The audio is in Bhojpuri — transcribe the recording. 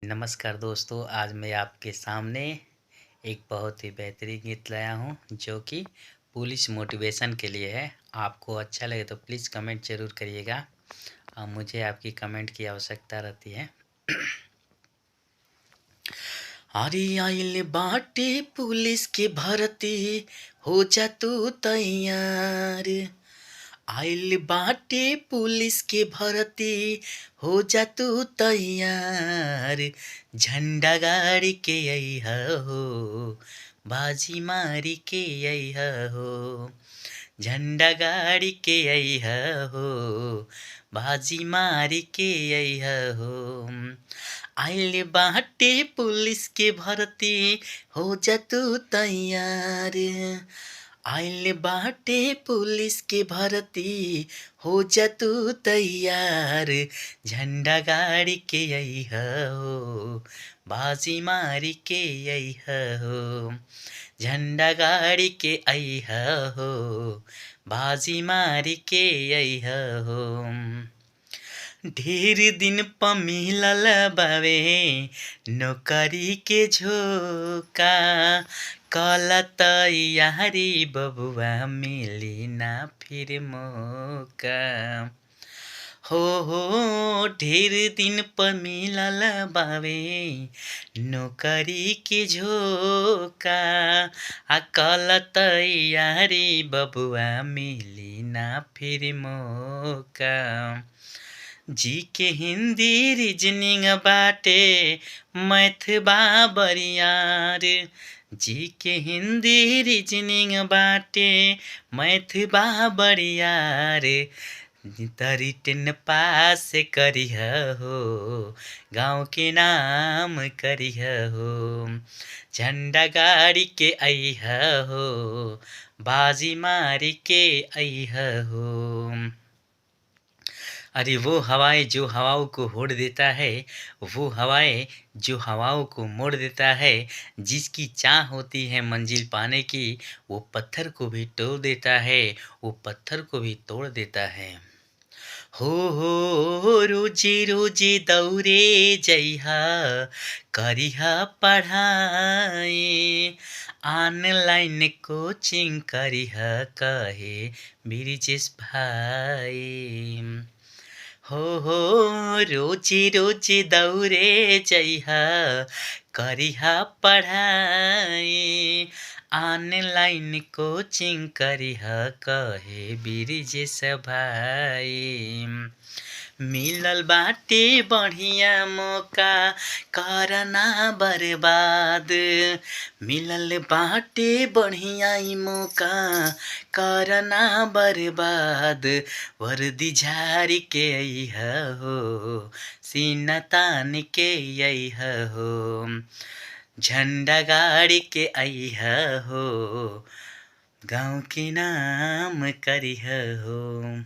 नमस्कार दोस्तों, आज मैं आपके सामने एक बहुत ही बेहतरीन गीत लाया हूँ जो कि पुलिस मोटिवेशन के लिए है। आपको अच्छा लगे तो प्लीज़ कमेंट ज़रूर करिएगा और मुझे आपकी कमेंट की आवश्यकता रहती है। अरे आइल बाटे पुलिस के भर्ती, हो जा तू तैयार। आइल बाटे पुलिस के भर्ती, हो जा तू तैयार। झंडा गाड़ी के अइहा हो, बाजी मारी के अइहा हो। झंडा गाड़ी के अइहा हो, बाजी मारी के अइहा हो। आइल बाटे पुलिस के भर्ती, हो जा तू तैयार। आइल बाटे पुलिस के भर्ती, हो जा तू तैयार। झंडा गाड़ी के अइहा हो, बाजी मारी के अइहा हो। झंडा गाड़ी के अइहा हो, बाजी मारी के अइहा हो। ढेर दिन प मिलल बावे नौकरी के झोंका, कल तैयारी बबुआ मिली ना फिर मौका। हो ढेर दिन प मिलल बावे नौकरी के झोंका, आ कल तैयारी बबुआ मिली ना फिर मौका। जी के हिंदी रीजनिंग बाटे, मैथ बा बरियार। जी के हिंदी रीजनिंग बाटे, मैथ बा बरियार। रिटन पास करिह हो, गाँव के नाम करिह हो। झंडा गाड़ी के अइह हो, बाजी मारी के अइह हो। अरे वो हवाएं जो हवाओं को होड़ देता है, वो हवाएं जो हवाओं को मोड़ देता है। जिसकी चाह होती है मंजिल पाने की, वो पत्थर को भी तोड़ देता है, वो पत्थर को भी तोड़ देता है। हो रोजी रोजी दौरे जइहा, करिहा पढ़ाई। ऑनलाइन कोचिंग करिहा कहे ब्रिजेश भाई। हो रोजी रोजी दौरे जइहा, करिहा पढ़ाई। ऑनलाइन कोचिंग करिहा कहे ब्रिजेश भाई। मिलल बाटे बढ़िया मौका, करना बर्बाद। मिलल बाटे बढ़िया मौका, करना बर्बाद। वर्दी झारी के अइहा हो, सीना तान के अइहा हो। झंडा गाड़ी के अइहा हो, गाँव के नाम करिहा हो।